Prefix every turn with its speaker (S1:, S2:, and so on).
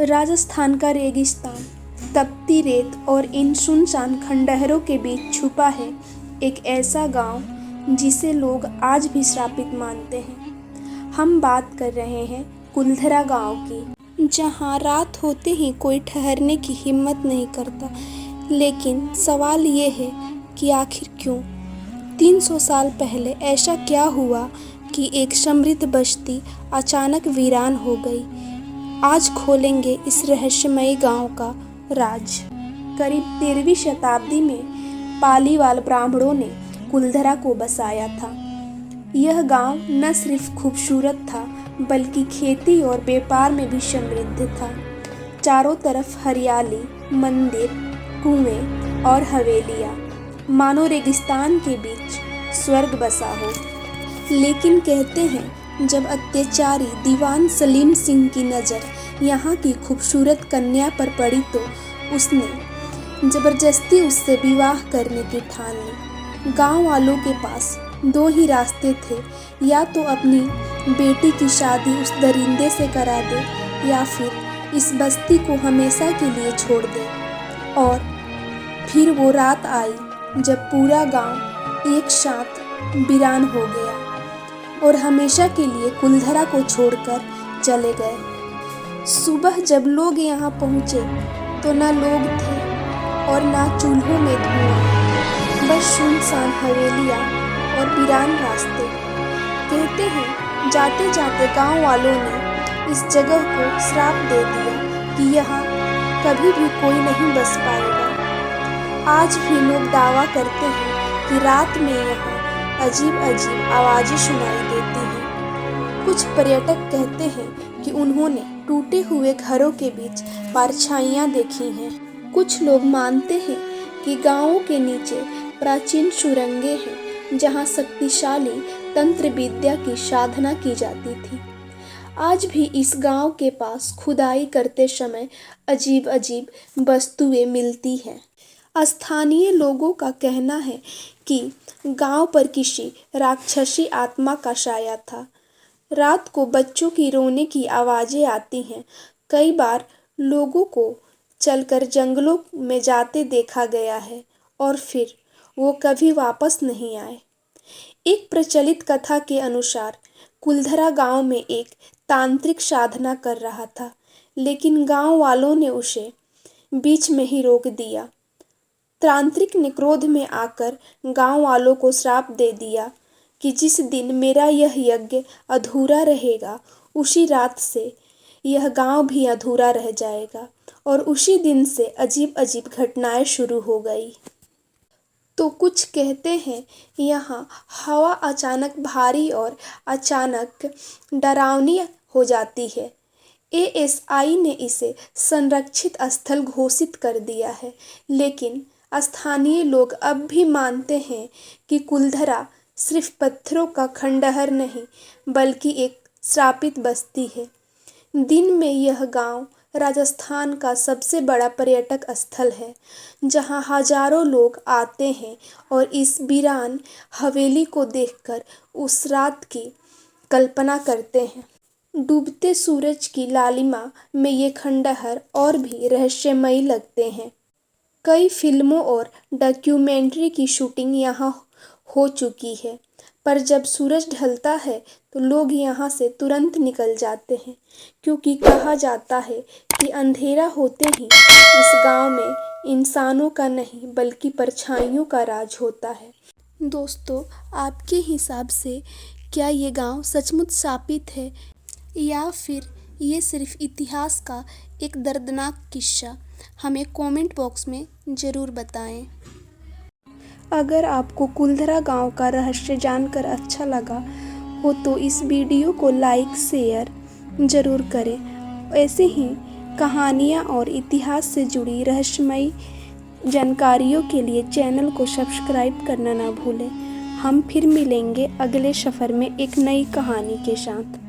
S1: राजस्थान का रेगिस्तान, तपती रेत और इन सुनसान खंडहरों के बीच छुपा है एक ऐसा गांव जिसे लोग आज भी श्रापित मानते हैं। हम बात कर रहे हैं कुलधरा गांव की, जहां रात होते ही कोई ठहरने की हिम्मत नहीं करता। लेकिन सवाल ये है कि आखिर क्यों? 300 साल पहले ऐसा क्या हुआ कि एक समृद्ध बस्ती अचानक वीरान हो गई? आज खोलेंगे इस रहस्यमयी गांव का राज। करीब 13वीं शताब्दी में पालीवाल ब्राह्मणों ने कुलधरा को बसाया था। यह गांव न सिर्फ खूबसूरत था बल्कि खेती और व्यापार में भी समृद्ध था। चारों तरफ हरियाली, मंदिर, कुएं और हवेलियां, मानो रेगिस्तान के बीच स्वर्ग बसा हो। लेकिन कहते हैं जब अत्याचारी दीवान सलीम सिंह की नज़र यहाँ की खूबसूरत कन्या पर पड़ी तो उसने जबरदस्ती उससे विवाह करने की ठान ली। गांव वालों के पास दो ही रास्ते थे, या तो अपनी बेटी की शादी उस दरिंदे से करा दे या फिर इस बस्ती को हमेशा के लिए छोड़ दे। और फिर वो रात आई जब पूरा गांव एक साथ वीरान हो गया और हमेशा के लिए कुलधरा को छोड़कर चले गए। सुबह जब लोग यहाँ पहुँचे तो न लोग थे और न चूल्हों में धुआं, बस सुनसान हवेलियाँ और वीरान रास्ते। कहते हैं जाते जाते गांव वालों ने इस जगह को श्राप दे दिया कि यहाँ कभी भी कोई नहीं बस पाएगा। आज भी लोग दावा करते हैं कि रात में यहाँ अजीब अजीब आवाज़ें सुनाई देती हैं। कुछ पर्यटक कहते हैं कि उन्होंने टूटे हुए घरों के बीच परछाइयाँ देखी हैं। कुछ लोग मानते हैं कि गांवों के नीचे प्राचीन सुरंगें हैं जहां शक्तिशाली तंत्र विद्या की साधना की जाती थी। आज भी इस गांव के पास खुदाई करते समय अजीब अजीब वस्तुएं मिलती हैं। स्थानीय लोगों का कहना है कि गांव पर किसी राक्षसी आत्मा का साया था। रात को बच्चों की रोने की आवाज़ें आती हैं। कई बार लोगों को चलकर जंगलों में जाते देखा गया है और फिर वो कभी वापस नहीं आए। एक प्रचलित कथा के अनुसार कुलधरा गांव में एक तांत्रिक साधना कर रहा था, लेकिन गांव वालों ने उसे बीच में ही रोक दिया। तांत्रिक ने क्रोध में आकर गांव वालों को श्राप दे दिया कि जिस दिन मेरा यह यज्ञ अधूरा रहेगा उसी रात से यह गांव भी अधूरा रह जाएगा। और उसी दिन से अजीब अजीब घटनाएं शुरू हो गई। तो कुछ कहते हैं यहाँ हवा अचानक भारी और अचानक डरावनी हो जाती है। एएसआई ने इसे संरक्षित स्थल घोषित कर दिया है, लेकिन स्थानीय लोग अब भी मानते हैं कि कुलधरा सिर्फ पत्थरों का खंडहर नहीं बल्कि एक श्रापित बस्ती है। दिन में यह गांव राजस्थान का सबसे बड़ा पर्यटक स्थल है, जहां हजारों लोग आते हैं और इस वीरान हवेली को देखकर उस रात की कल्पना करते हैं। डूबते सूरज की लालिमा में ये खंडहर और भी रहस्यमयी लगते हैं। कई फिल्मों और डॉक्यूमेंट्री की शूटिंग यहाँ हो चुकी है, पर जब सूरज ढलता है तो लोग यहाँ से तुरंत निकल जाते हैं, क्योंकि कहा जाता है कि अंधेरा होते ही इस गांव में इंसानों का नहीं बल्कि परछाइयों का राज होता है। दोस्तों, आपके हिसाब से क्या ये गांव सचमुच शापित है या फिर ये सिर्फ इतिहास का एक दर्दनाक किस्सा? हमें कमेंट बॉक्स में ज़रूर बताएं। अगर आपको कुलधरा गांव का रहस्य जानकर अच्छा लगा हो तो इस वीडियो को लाइक शेयर ज़रूर करें। ऐसे ही कहानियाँ और इतिहास से जुड़ी रहस्यमयी जानकारियों के लिए चैनल को सब्सक्राइब करना ना भूलें। हम फिर मिलेंगे अगले सफ़र में एक नई कहानी के साथ।